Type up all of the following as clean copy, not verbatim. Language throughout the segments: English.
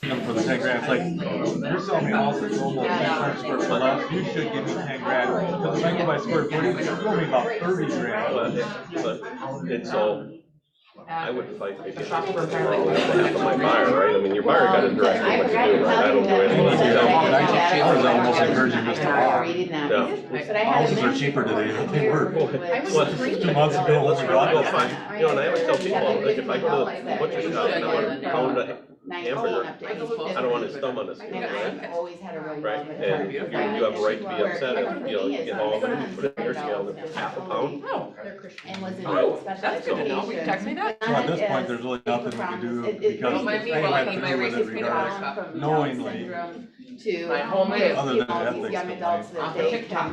For the 10 grand, it's like, you're selling me a house that's almost 10 square foot less, you should give me 10 grand, because if I go by square footage, it's going to be about 30 grand. But it's so, I would fight maybe half of my buyer, right? I mean, your buyer got to direct me what to do, right? I don't do anything. I was almost encouraging this to buy. Yeah. Houses are cheaper today than they were. Well, 2 months ago, let's go find, you know, and I always tell people, like, if I go to the butcher shop and I want to pound a hamburger, I don't want his thumb on the scale, right? Right? And you have a right to be upset if, you know, you get home and you put it in your scale and it's half a pound. That's good to know. Will you text me that? So at this point, there's really nothing we can do because I went through with it regardless, knowingly. My whole meal. Other than ethics, young adults that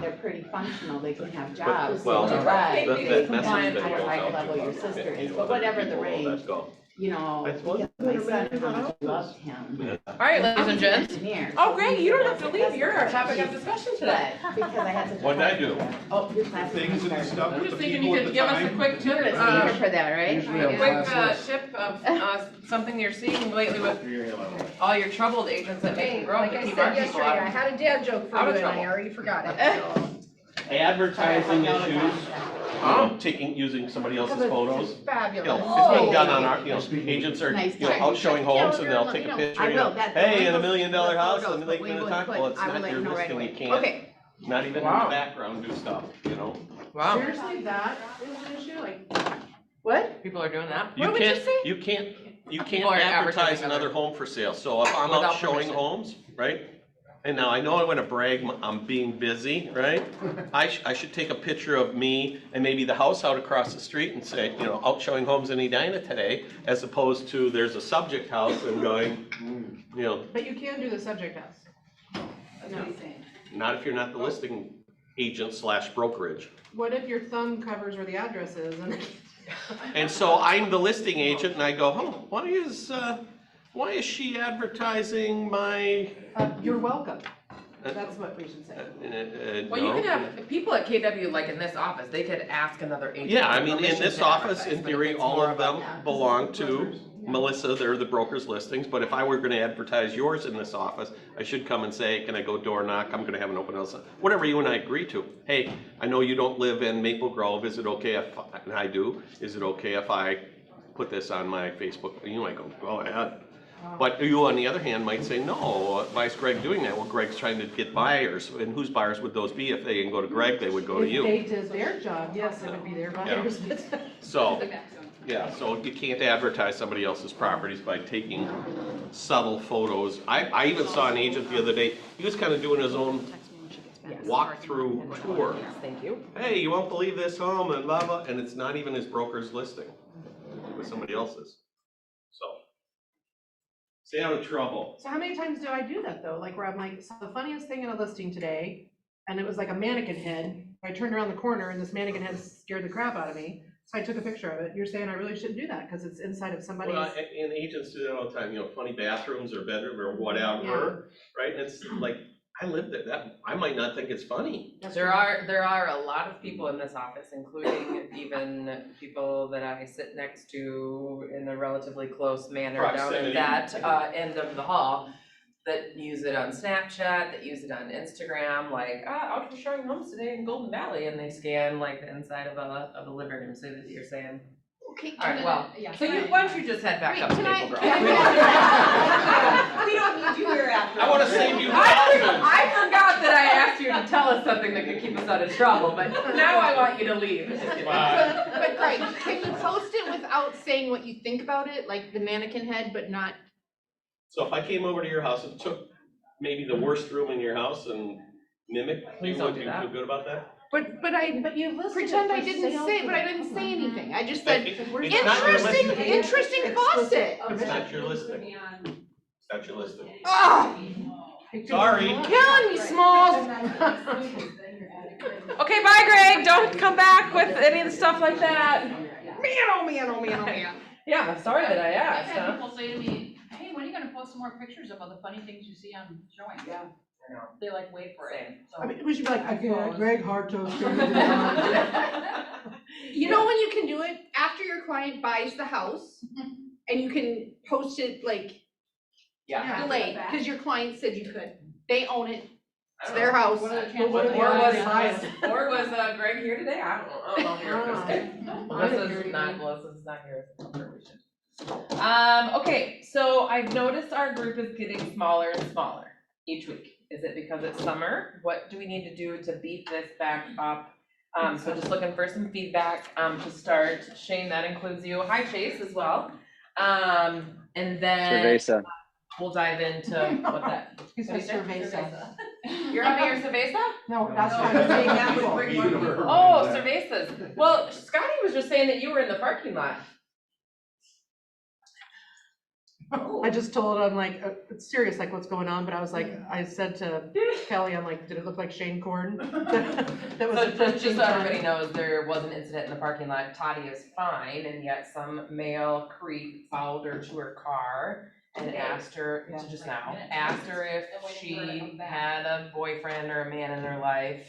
they're pretty functional, they can have jobs, Well, they drive, that they can message climb that goes high out level to your sister is, you know, but whatever the people, range, let's go. you know, because my son, how much I loved him. All right, ladies and gents. Engineer, Oh, so Greg, he you don't was have to a leave. You're our professor. topic of discussion today. But because I had such a. What did I do? Oh, your class. Things and stuff I'm with just the thinking people you at could the give us a time. quick tip, You're a senior for that, right? quick tip of something you're seeing lately with all your troubled agents that make grow Like to I keep said our people yesterday, I out. had a dad joke for Out you of and I trouble. already forgot it, so. Advertising issues, using somebody else's photos. You know, Fabulous. it's being done on our, you know, agents are, Nice you know, try. out showing homes and they'll take a picture, you know, hey, in $1 million house, and they can talk, well, it's not your listing, you can't, Okay, not even in the Wow. background do stuff, you know? Wow, Seriously, that is an issue, like, What? people are doing that. You What would you can't, say? you can't, you People can't are advertise advertising another other- home for sale, so if I'm Without out showing permission. homes, right? And now I know I wanna brag, I'm being busy, right? I should take a picture of me and maybe the house out across the street and say, you know, out showing homes in Edina today, as opposed to there's a subject house and going, you know, but you can do the subject house. That's what he's saying. not if you're not the listing agent / brokerage. What if your thumb covers where the address is and? And so I'm the listing agent and I go, oh, why is she advertising my, You're welcome, that's what we should say. Well, you no. can have people at KW, like in this office, they could ask another agent. Yeah, I for mean, in permission this to office, advertise, in but theory, it's all more of them about- belong to Melissa, they're the broker's listings, but if I were gonna advertise yours in this office, I should come and say, can I go door knock, I'm gonna have an open house, whatever you and I agree to. Hey, I know you don't live in Maple Grove, is it okay if, and I do, is it okay if I put this on my Facebook? You might go ahead. But you, on the other hand, might say, no, why is Greg doing that? Well, Greg's trying to get buyers, and whose buyers would those be? If they didn't go to Greg, they would go to you. If they did their job, yes, it would be their buyers, but. So, yeah, so you can't advertise somebody else's properties by taking subtle photos. I even saw an agent the other day, he was kind of doing his own walk-through tour. Yes, thank you. Hey, you won't believe this home and blah, blah, and it's not even his broker's listing. It was somebody else's. So, stay out of trouble. So how many times do I do that though? Like where I'm like, saw the funniest thing in a listing today, and it was like a mannequin head. I turned around the corner and this mannequin head scared the crap out of me. So I took a picture of it. You're saying I really shouldn't do that because it's inside of somebody's. Well, and agents do that all the time, you know, funny bathrooms or bedroom or whatever, right? And it's like, I live there, that, I might not think it's funny. There are a lot of people in this office, including even people that I sit next to in a relatively close manner down Proximity. at that end of the hall, that use it on Snapchat, that use it on Instagram, like, out for showing homes today in Golden Valley, and they scan like the inside of a living room, so that you're saying. Okay. All right, well, so why don't you just head back Wait, up to can Maple Grove? We don't need you here after. I wanna save you I forgot that I asked you to tell us something that could keep us out of trouble, but now I want you to leave. But Greg, can you post it without saying what you think about it, like the mannequin head, but not? So if I came over to your house and took maybe the worst room in your house and mimicked, Please you don't would do you that. feel good about that? But you listed pretend it I for didn't sale say, for but I the- didn't say anything. I just said, It's not your interesting, listing. interesting faucet. It's not your listing. It's not your listing. Ah, Sorry. killing me, Smalls. Okay, bye, Greg. Don't come back with any of the stuff like that. Man, oh man, oh man, oh man. Yeah, sorry that I I've asked, had huh? people say to me, hey, when are you gonna post some more pictures of all the funny things you see on showing? Yeah. They like wait for it, so. I mean, we should be like, I get Greg Hartos. You know when you can do it? After your client buys the house and you can post it like Yeah. delay, because your client said you could. They own it. It's their house. What are the Or chances was, they buy it? Greg here today? I don't know here. Ah. I didn't hear Melissa's not here. Okay, so I've noticed our group is getting smaller and smaller each week. Is it because it's summer? What do we need to do to beat this back up? So just looking for some feedback, to start. Shane, that includes you. Hi, Chase, as well. And then Cerveza. we'll dive into what that. He says cerveza. You're having your cerveza? No, that's No, not I'm saying that that would would bring bring Oh, cervezas. Well, Scotty was just saying that you were in the parking lot. I just told, I'm like, it's serious, like what's going on, but I was like, I said to Kelly, I'm like, did it look like Shane Corn? That was So approaching just so time. everybody knows, there was an incident in the parking lot. Toddy is fine, and yet some male creep followed her to her car and asked her, Yeah. just now, asked her if she had a boyfriend or a man in her life,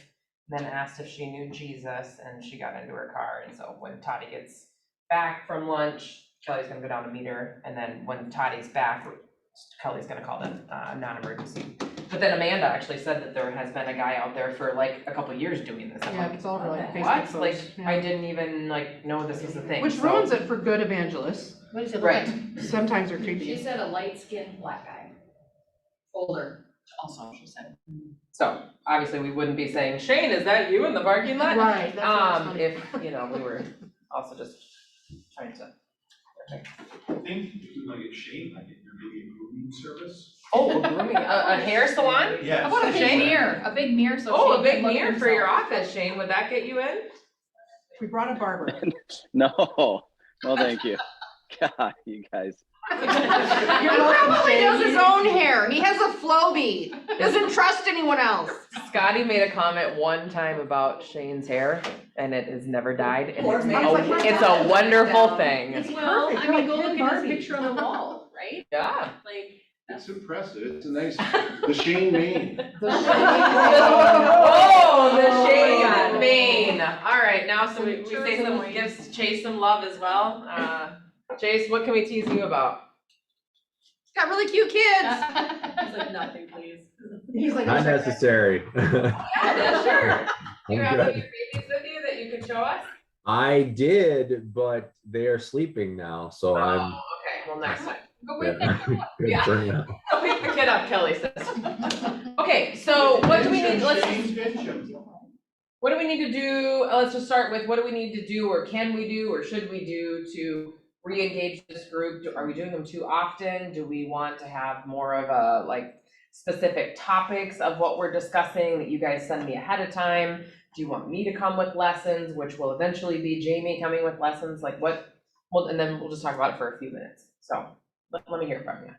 then asked if she knew Jesus, and she got into her car. And so when Toddy gets back from lunch, Kelly's gonna go down to meet her, and then when Toddy's back, Kelly's gonna call them non-emergency. But then Amanda actually said that there has been a guy out there for like a couple years doing this. I'm Yeah, like, it's all over like Facebook what? posts. Like, yeah. I didn't even like know this was a thing. Which so- ruins it for good evangelists. What is it? Right. Sometimes they're She creepy. said a light-skinned black guy. Older, also, she said. So obviously we wouldn't be saying, Shane, is that you in the parking lot? Right, that's what's funny. If, you know, we were also just trying to. I think you might get Shane, like, maybe a grooming service. Oh, a grooming, a hair salon? Yes. How about a Shane? A big mirror, so Oh, a Shane big can look mirror at for your himself. office, Shane, would that get you in? We brought a barber. No, no, thank you. God, you guys. He probably does his own hair. He has a Flowbee. Doesn't trust anyone else. Scotty made a comment one time about Shane's hair, and it has never died, and Poor it's man. it's a wonderful thing. Well, perfect. I You're mean, go like look Ken at his Barbie. picture on the wall, right? Yeah. Like, It's impressive, it's a nice, the Shane mane. Oh, the Oh, shade my and God. mane. All right, now so we Pictures say some, and give Chase some love as well. Chase, what can we tease you about? He's got really cute kids. He's like, nothing, please. He's like, Not necessary. Yeah, sure. Do you I'm have any of good. your babies with you that you can show us? I did, but they are sleeping now, so I'm. Oh, okay, well, next time. Go wake Yeah. them up. Good Yeah. for now. Go pick the kid up, Kelly says. Okay, so what do we need, let's, Shane's pension. what do we need to do? Let's just start with, what do we need to do, or can we do, or should we do to re-engage this group? Are we doing them too often? Do we want to have more of a, like, specific topics of what we're discussing that you guys send me ahead of time? Do you want me to come with lessons, which will eventually be Jamie coming with lessons, like what? Well, and then we'll just talk about it for a few minutes, so let me hear from you.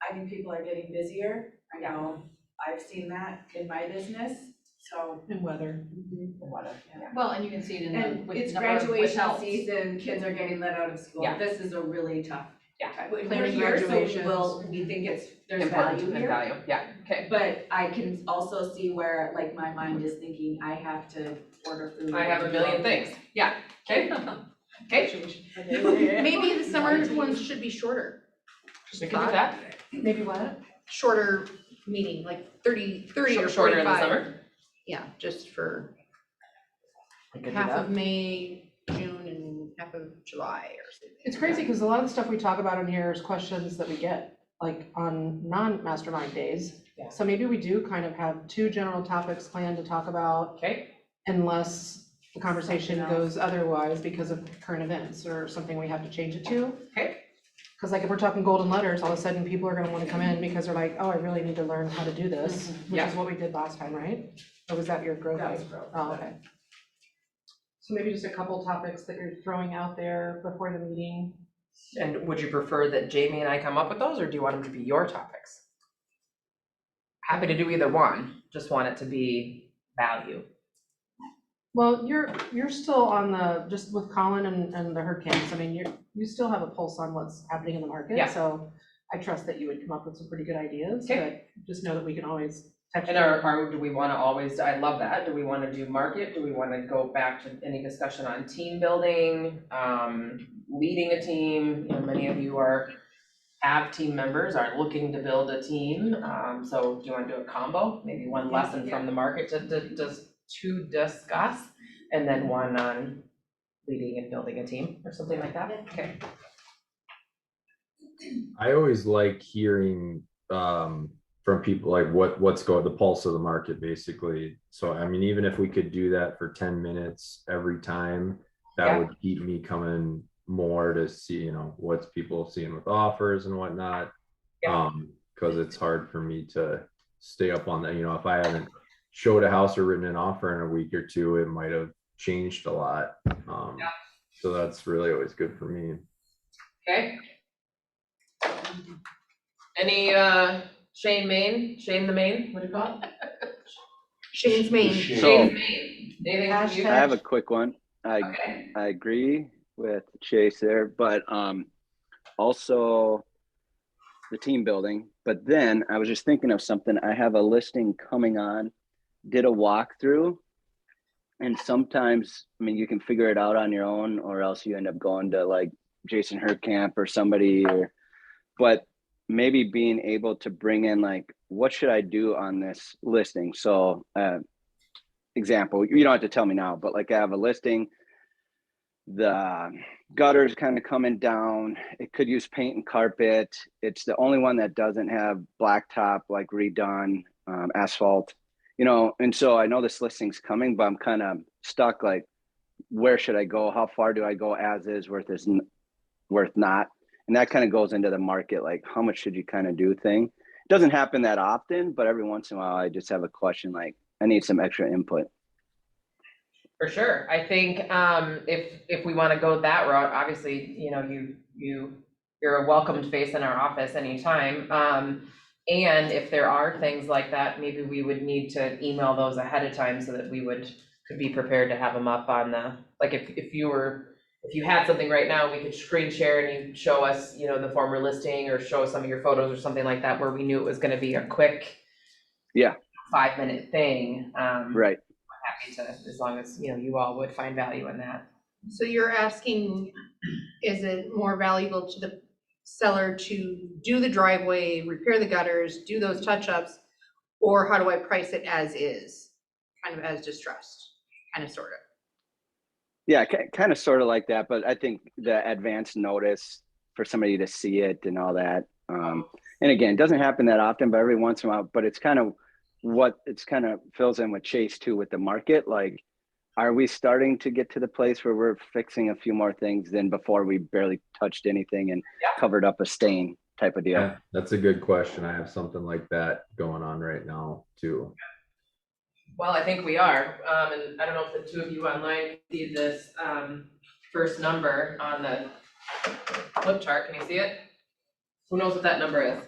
I think people are getting busier. I know I've seen that in my business, so. and weather. Well, and you can see it in the, And with it's number of graduation withhelds. season, kids are getting let out of school. Yeah. This is a really tough. Yeah. We're Planning here, so graduations. we think there's Important value and here. value, yeah, okay. But I can also see where, like, my mind is thinking, I have to order food. I have a million things, yeah, okay, okay. Maybe the summer ones should be shorter. We can do that, Maybe what? Shorter meeting, like 30 or 45. shorter in the summer. Yeah, just for We could do half that. of May, June, and half of July or something. It's crazy because a lot of the stuff we talk about in here is questions that we get, like on non-mastermind days. Yeah. So maybe we do kind of have two general topics planned to talk about Okay, unless the conversation Something else. goes otherwise because of current events or something we have to change it to. okay, Because like if we're talking golden letters, all of a sudden people are gonna wanna come in because they're like, oh, I really need to learn how to do this, which Yeah. is what we did last time, right? Or was that your growth? That was rate? growth. Oh, okay. So maybe just a couple topics that you're throwing out there before the meeting. and would you prefer that Jamie and I come up with those, or do you want them to be your topics? Happy to do either one, just want it to be value. Well, you're still on the, just with Colin and the hurricanes, I mean, you still have a pulse on what's happening in the market. Yeah. So I trust that you would come up with some pretty good ideas, Okay. but just know that we can always touch. And do we wanna always, I love that, do we wanna do market, do we wanna go back to any discussion on team building, leading a team? You know, many of you are have team members, are looking to build a team. So do you wanna do a combo? Maybe one lesson from the market to discuss, and then one on leading and building a team or something like that? Okay. I always like hearing from people like what's going, the pulse of the market basically. So I mean, even if we could do that for 10 minutes every time, that would keep me coming more to see, you know, what's people seeing with offers and whatnot. Because it's hard for me to stay up on that. You know, if I haven't showed a house or written an offer in a week or two, it might have changed a lot. So that's really always good for me. Okay. Any Shane the Main, what do you call it? Shane's Main. Shane's So- Main. Anything from you? I have a quick one. Okay. I agree with Chase there, but also the team building. But then I was just thinking of something. I have a listing coming on, did a walkthrough, and sometimes, I mean, you can figure it out on your own, or else you end up going to like Jason Herkamp or somebody, but maybe being able to bring in like, what should I do on this listing? So example, you don't have to tell me now, but like I have a listing, the gutters kind of coming down, it could use paint and carpet. It's the only one that doesn't have blacktop, like redone, asphalt, you know. And so I know this listing's coming, but I'm kind of stuck, like, where should I go? How far do I go as is worth not? And that kind of goes into the market, like how much should you kind of do thing. It doesn't happen that often, but every once in a while I just have a question, like I need some extra input. For sure. I think if we want to go that route, obviously, you know, you're a welcomed face in our office anytime. And if there are things like that, maybe we would need to email those ahead of time so that we could be prepared to have them up on the, like if you had something right now, we could screen share and you show us, you know, the former listing or show us some of your photos or something like that, where we knew it was going to be a quick 5-minute thing. Right. Happy to, as long as, you know, you all would find value in that. So you're asking, is it more valuable to the seller to do the driveway, repair the gutters, do those touch-ups, or how do I price it as is, kind of as distressed, kind of, sort of? Yeah, kind of sort of like that, but I think the advance notice for somebody to see it and all that. And again, it doesn't happen that often, but every once in a while, but it's kind of fills in with Chase too, with the market. Like, are we starting to get to the place where we're fixing a few more things than before we barely touched anything and covered up a stain type of deal? Yeah, that's a good question. I have something like that going on right now too. Well, I think we are, and I don't know if the two of you online see this first number on the flip chart. Can you see it? Who knows what that number is?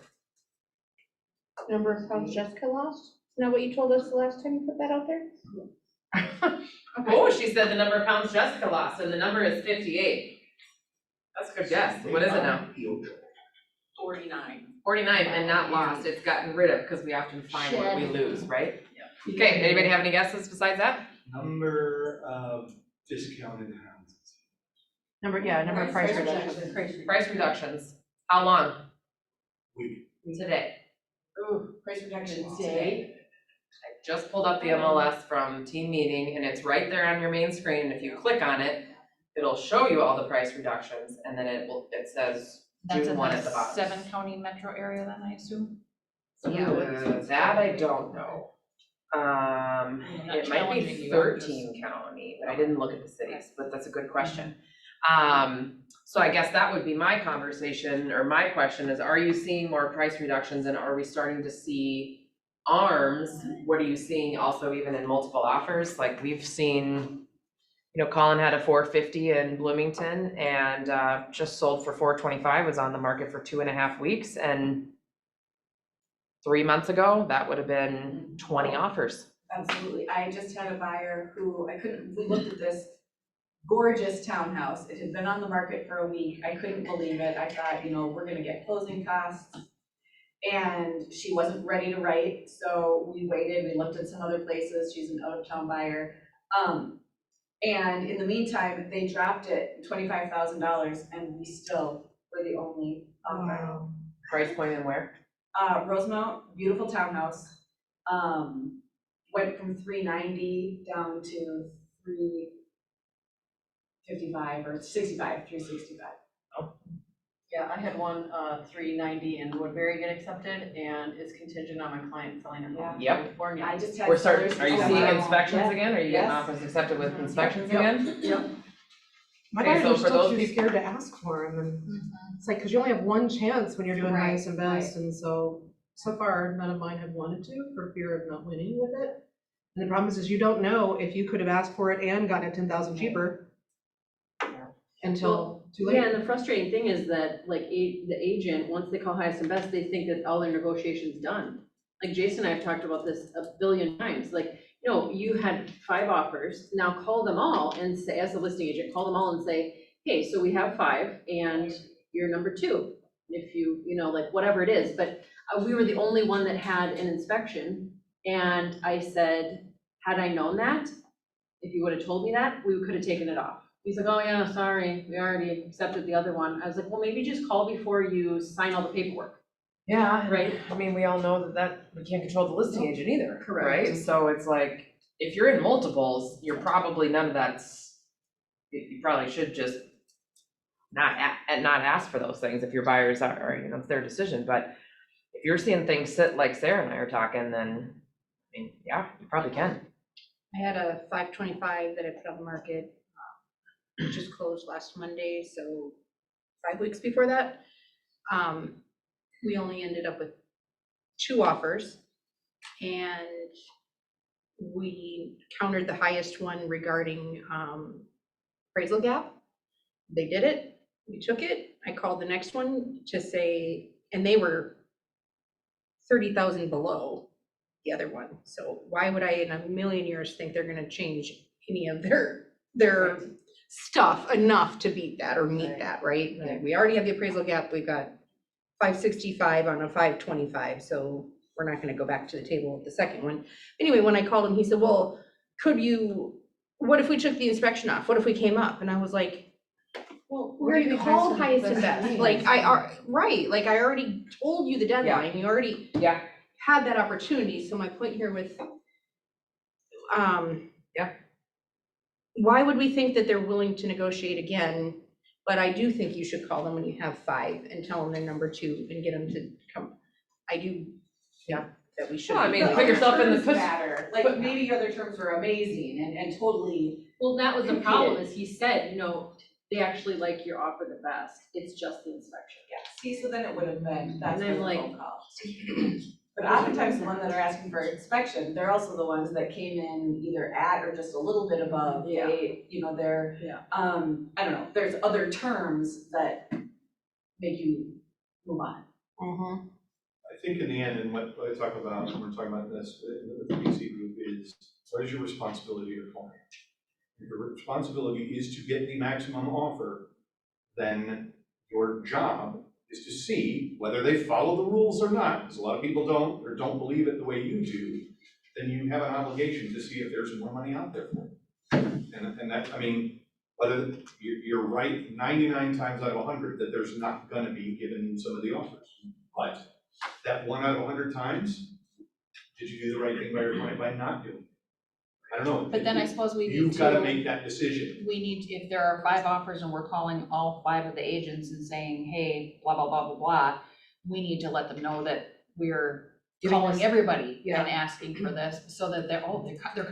Number of pounds Jessica lost? Isn't that what you told us the last time you put that out there? Oh, she said the number of pounds Jessica lost, and the number is 58. That's a good guess. What is it now? 49. 49, and not lost. It's gotten rid of, because we often find what we lose, right? Okay, anybody have any guesses besides that? Number of discounted houses. Number of price reductions. Price reductions. How long? Week. Today. Ooh, price reduction Today. I just pulled up the MLS from team meeting, and it's right there on your main screen. And if you click on it, it'll show you all the price reductions, and then it says That's June in 1 the at the bottom. 7-county metro area then, I assume? That I don't know. It might be 13 county, but I didn't look at the cities, but that's a good question. So I guess that would be my conversation, or my question is, are you seeing more price reductions, and are we starting to see ARMs? What are you seeing also even in multiple offers? Like we've seen, you know, Colin had a 450 in Bloomington and just sold for 425, was on the market for 2.5 weeks, and 3 months ago, that would have been 20 offers. Absolutely. I just had a buyer who we looked at this gorgeous townhouse. It had been on the market for a week. I couldn't believe it. I thought, you know, we're gonna get closing costs. And she wasn't ready to write, so we waited. We looked at some other places. She's an out-of-town buyer. And in the meantime, they dropped it $25,000, and we still were the only offer. Price point and where? Rosemount, beautiful townhouse. Went from 390 down to 355 or 65, 365. Yeah, I had one, 390 in Woodbury get accepted, and it's contingent on my client selling her home in Yep. California. I just had. We're starting, sellers are you come seeing out. inspections Yeah. again? Are you getting Yes. offers accepted with inspections Yep. again? Yep. My Okay, buyers so are for still those too people- scared to ask for them, and it's like, cause you only have one chance when you're doing Right, highest and best, and so far, none of mine have wanted to for fear of not winning with it. And the problem is you don't know if you could have asked for it and gotten it 10,000 cheaper until too late. Yeah, and the frustrating thing is that like the agent, once they call highest and best, they think that all their negotiation's done. Like Jason and I have talked about this a billion times, like, no, you had 5 offers, now call them all and say, as a listing agent, call them all and say, hey, so we have 5 and you're number 2. If you know, like whatever it is, but we were the only one that had an inspection. And I said, had I known that, if you would have told me that, we could have taken it off. He's like, oh yeah, sorry, we already accepted the other one. I was like, well, maybe just call before you sign all the paperwork. Yeah, Right. I mean, we all know that we can't control the listing agent either, Correct. right? So it's like, if you're in multiples, you're probably none of that's, you probably should just not ask for those things if your buyers are, you know, it's their decision, but if you're seeing things sit like Sarah and I are talking, then, I mean, yeah, you probably can. I had a 525 that I put on the market, just closed last Monday, so 5 weeks before that. We only ended up with 2 offers, and we countered the highest one regarding appraisal gap. They did it, we took it. I called the next one to say, and they were 30,000 below the other one. So why would I in a million years think they're gonna change any of their stuff enough to beat that or meet that, right? Right. We already have the appraisal gap, we've got 565 on a 525, so we're not gonna go back to the table with the second one. Anyway, when I called him, he said, well, what if we took the inspection off? What if we came up? And I was like, well, What do you we're think called highest and best best. means? Like, right, like I already told you the deadline, you already Yeah. had that opportunity. So my point here with, Yeah. why would we think that they're willing to negotiate again? But I do think you should call them when you have 5 and tell them they're number 2 and get them to come. I do, yeah, that we should. Well, I mean, The put yourself in the terms matter, like maybe your other terms were amazing and totally. Well, that was the Competed. problem, is he said, they actually like your offer the best, it's just the inspection. Yeah, see, so then it would have been, that's And I'm the like- phone call. But oftentimes the ones that are asking for inspection, they're also the ones that came in either at or just a little bit above. Yeah. They're, Yeah. I don't know, there's other terms that make you move on. I think in the end, and what I talk about when we're talking about this, the PC group is, what is your responsibility to your client? If your responsibility is to get the maximum offer, then your job is to see whether they follow the rules or not, because a lot of people don't, or don't believe it the way you do, then you have an obligation to see if there's more money out there for them. And that, I mean, whether you're right 99 times out of 100 that there's not gonna be given some of the offers. But that 1 out of 100 times, did you do the right thing by your client by not doing it? I don't know. But then I suppose we need You've gotta to, make that decision. if there are 5 offers and we're calling all 5 of the agents and saying, hey, blah, blah, blah, blah, blah, we need to let them know that we're Giving calling us- everybody Yeah. and asking for this, so that they're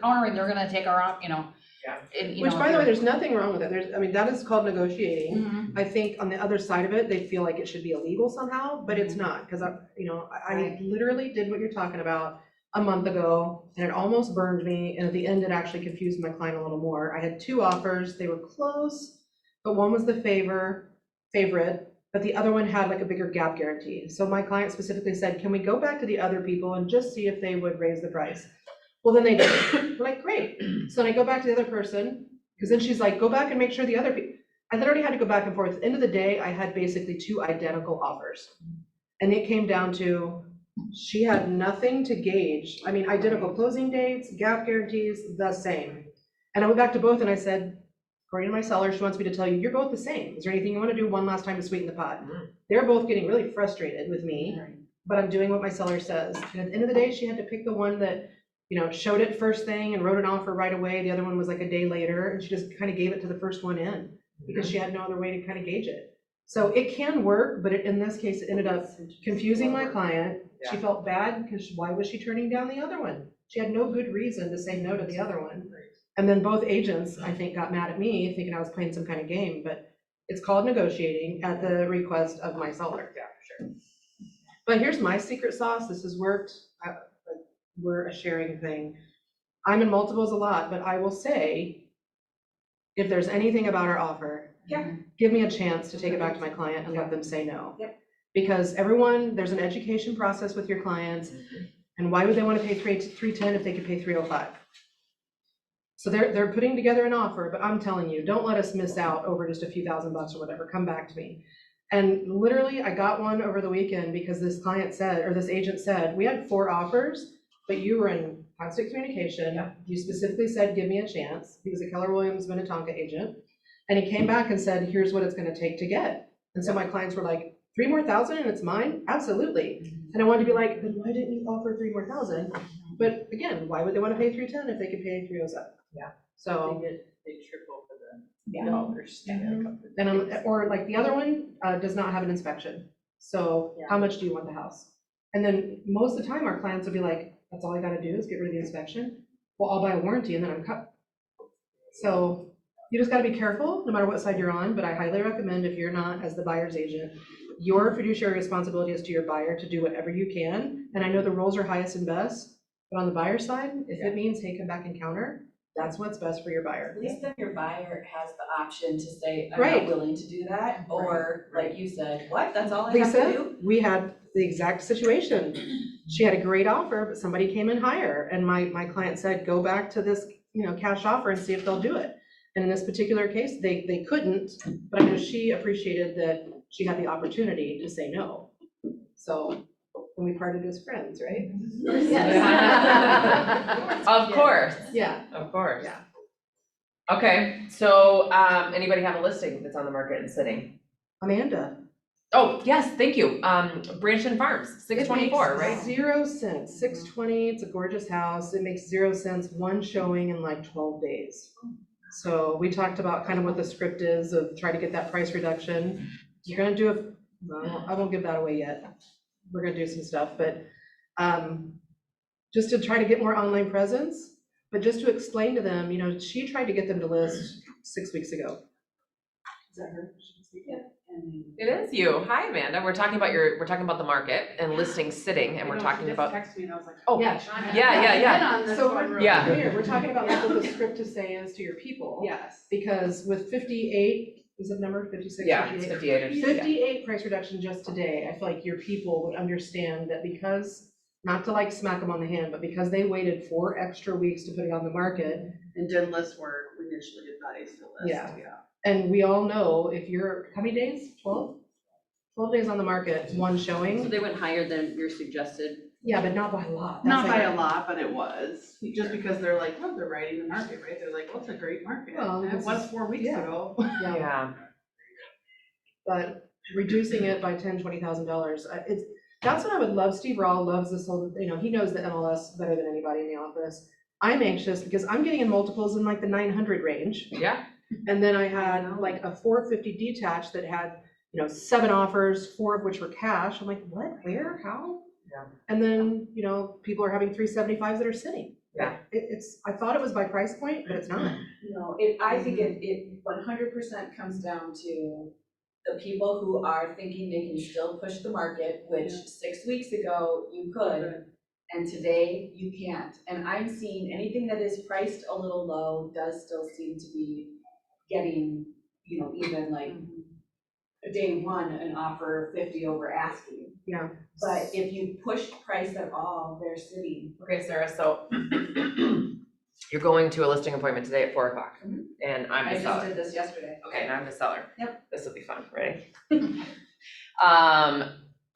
countering, they're gonna take our off, Yeah. and, Which, if by the way, you're- there's nothing wrong with it. that is called negotiating. Mhm. I think on the other side of it, they feel like it should be illegal somehow, but it's not, because I literally did what you're talking about a month ago, and it almost burned me, and at the end, it actually confused my client a little more. I had 2 offers, they were close, but one was the favorite, but the other one had like a bigger gap guarantee. So my client specifically said, can we go back to the other people and just see if they would raise the price? Well, then they did. We're like, great. So then I go back to the other person, because then she's like, go back and make sure the other people. I literally had to go back and forth. At the end of the day, I had basically 2 identical offers. And it came down to, she had nothing to gauge. I mean, identical closing dates, gap guarantees, the same. And I went back to both and I said, According to my seller, she wants me to tell you, you're both the same. Is there anything you want to do one last time to sweeten the pot? They're both getting really frustrated with me, but I'm doing what my seller says. And at the end of the day, she had to pick the one that, showed it first thing and wrote an offer right away. The other one was like a day later, and she just kind of gave it to the first one in because she had no other way to kind of gauge it. So it can work, but in this case, it ended up confusing my client. She felt bad because why was she turning down the other one? She had no good reason to say no to the other one. And then both agents, I think, got mad at me thinking I was playing some kind of game, but it's called negotiating at the request of my seller. Yeah, for sure. But here's my secret sauce. This has worked. We're a sharing thing. I'm in multiples a lot, but I will say, if there's anything about our offer, give me a chance to take it back to my client and let them say no. Yep. Because there's an education process with your clients, and why would they want to pay $310 if they could pay $305? So they're putting together an offer, but I'm telling you, don't let us miss out over just a few $1,000 or whatever. Come back to me. And literally, I got one over the weekend because this client said, or this agent said, we had 4 offers, but you were in constant communication. You specifically said, give me a chance. He was a Keller Williams Minnetonka agent. And he came back and said, here's what it's going to take to get. And so my clients were like, $3,000 more and it's mine? Absolutely. And I wanted to be like, then why didn't you offer $3,000 more? But again, why would they want to pay $310 if they could pay $307? Yeah. So They triple for the dollars. and or like the other one does not have an inspection. So how much do you want the house? And then most of the time our clients will be like, that's all I got to do is get rid of the inspection. Well, I'll buy a warranty and then I'm cut. So you just got to be careful no matter what side you're on. But I highly recommend, if you're not as the buyer's agent, your fiduciary responsibility is to your buyer to do whatever you can. And I know the rules are highest and best, but on the buyer side, if it means, hey, come back and counter, that's what's best for your buyer. At least then your buyer has the option to say, I'm Right. not willing to do that, or like you said, what, that's all I have to Lisa, do? we had the exact situation. She had a great offer, but somebody came in higher, and my client said, go back to this, cash offer and see if they'll do it. And in this particular case, they couldn't, but I know she appreciated that she had the opportunity to say no. So, and we parted as friends, right? Of course. Yeah. Of course. Yeah. Okay, so, anybody have a listing that's on the market and sitting? Amanda. Oh, yes, thank you. Branston Farms, 624, It right? makes 0 cents, 620, it's a gorgeous house. It makes 0 cents, one showing in like 12 days. So we talked about kind of what the script is of trying to get that price reduction. You're gonna do I won't give that away yet. We're gonna do some stuff, but just to try to get more online presence, but just to explain to them, she tried to get them to list 6 weeks ago. Is that her? Yeah. It is you. Hi, Amanda. We're talking about the market and listings sitting, and we're talking about. Text me and I was like, Oh, Yeah. yeah. So Yeah. we're talking about like what the script to say is to your people. yes. Because with 58, is it number 56? Yeah, it's 58 or 58 price reduction just today, I feel like your people would understand that, because, not to like smack them on the hand, but because they waited 4 extra weeks to put it on the market. And didn't list where we initially advised to list. Yeah. And we all know if you're, how many days? 12? 12 days on the market, one So showing. they went higher than your suggested. Yeah, but not by a lot. Not That's by like- a lot, but it was, just because they're like, well, they're riding the market, right? They're like, well, it's a great market. Well, And it this was is- 4 weeks yeah. ago. Yeah. But reducing it by $10,000, $20,000, that's what I would love. Steve Rawl loves this whole, he knows the MLS better than anybody in the office. I'm anxious because I'm getting in multiples in like the 900 range. Yeah. And then I had like a 450 detached that had, 7 offers, 4 of which were cash. I'm like, what, where, how? Yeah. And then, people are having 375s that are sitting. Yeah. I thought it was by price point, but it's not. No, I think it 100% comes down to the people who are thinking they can still push the market, which 6 weeks ago you could, and today you can't. And I'm seeing anything that is priced a little low does still seem to be getting, even like day one, an offer 50 over asking. Yeah. But if you push price at all, they're sitting. Okay, Sarah, so you're going to a listing appointment today at 4 o'clock, Mhm. and I'm I the just seller. did this yesterday. Okay, and I'm the seller. Yep. This will be fun, ready?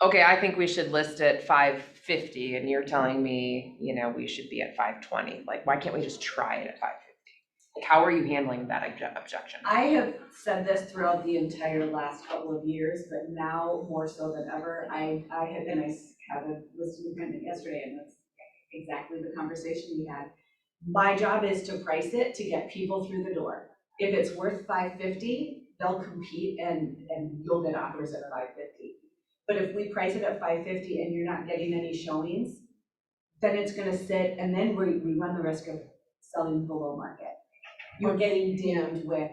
Okay, I think we should list at 550, and you're telling me, we should be at 520. Like, why can't we just try it at 550? Like, how are you handling that objection? I have said this throughout the entire last couple of years, but now more so than ever, I had a listing appointment yesterday, and that's exactly the conversation we had. My job is to price it to get people through the door. If it's worth $550, they'll compete and you'll get offers at $550. But if we price it at $550 and you're not getting any showings, then it's gonna sit, and then we run the risk of selling below market. You're getting dinged with,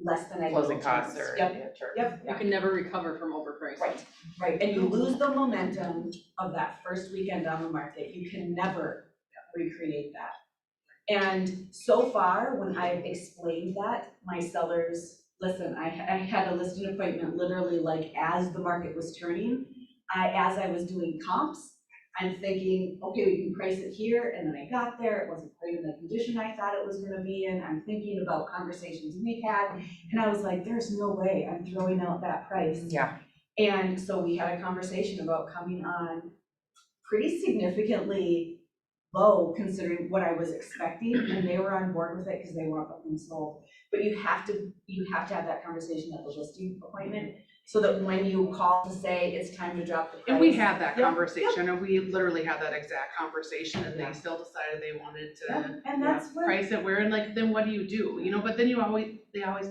less than ideal Closing costs terms. or. Yep. You can never recover from overpricing. Right, and you lose the momentum of that first weekend on the market. You can never recreate that. And so far, when I've explained that, my sellers, listen, I had a listing appointment literally like as the market was turning. As I was doing comps, I'm thinking, okay, we can price it here, and then I got there, it wasn't quite in the condition I thought it was gonna be in. I'm thinking about conversations we've had, and I was like, there's no way I'm throwing out that price. Yeah. And so we had a conversation about coming on pretty significantly low considering what I was expecting, and they were on board with it because they want them sold. But you have to have that conversation at the listing appointment, so that when you call to say it's time to drop the price. And we had that Yep, conversation, and we literally had that exact conversation, and they still decided they wanted to And that's what. price it where, and like, then what do? But then they always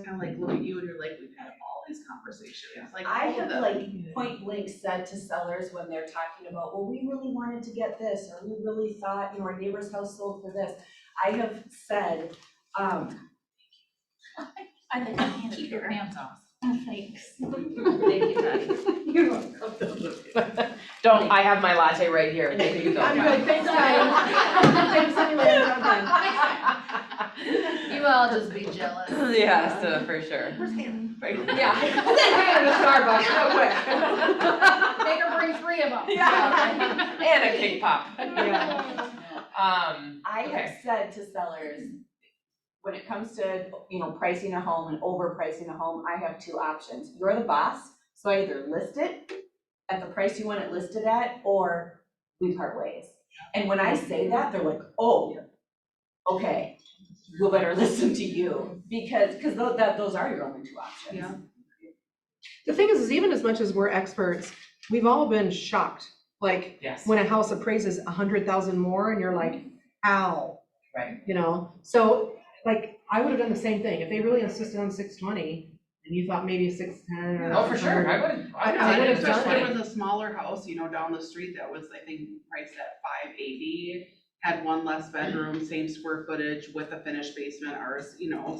kind of like look at you and you're like, we've had all these conversations, like I all of have them. like point blank said to sellers when they're talking about, well, we really wanted to get this, or we really thought, our neighbor's house sold for this. I have said, I think I can keep your hands off. thanks. Thank you, Patty. You're welcome. Don't, I have my latte right here. There you go. I'm good, thanks, guys. Thanks anyway, I'm done. You all just be jealous. Yeah, so for sure. Where's Hannah? Yeah. Hey, the Starbucks, real quick. Make her bring 3 of them. Yeah. And a cake pop. Yeah. I Okay. have said to sellers, when it comes to, pricing a home and overpricing a home, I have 2 options. You're the boss, so I either list it at the price you want it listed at, or we part ways. And when I say that, they're like, oh, okay, we better listen to you, because those are your only 2 options. Yeah. The thing is even as much as we're experts, we've all been shocked. Like, Yes. when a house appraises 100,000 more and you're like, ow. Right. So like, I would have done the same thing. If they really insisted on 620 and you thought maybe 610 or. Oh, for sure, I would I have would have done done it. There was a smaller house, down the street that was, I think, priced at $580, had 1 less bedroom, same square footage with a finished basement, ours,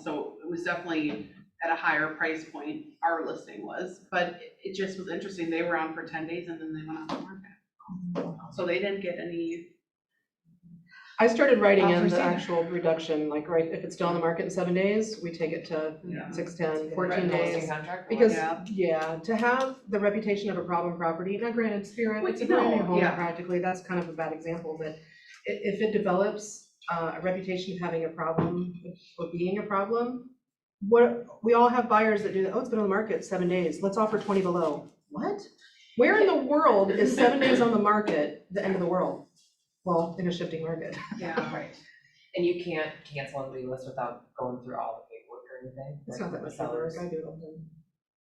so it was definitely at a higher price point, our listing was, but it just was interesting. They were on for 10 days and then they went off the market. So they didn't get any. I started writing in Offers the either. actual reduction, like, right, if it's still on the market in 7 days, we take it to Yeah. 610, 14 Right, days. listing contract, or Because, Yeah. yeah, to have the reputation of a problem property, now granted, Spirit, Well, it's a brand new no, home yeah. practically, that's kind of a bad example, but if it develops a reputation of having a problem, or being a problem, we all have buyers that do that, oh, it's been on the market 7 days, let's offer 20 below. What? Where in the world is 7 days on the market, the end of the world? Well, in a shifting market. Yeah, right. And you can't cancel a list without going through all the paperwork or anything? It's like not that with much sellers? work, I do it all the time.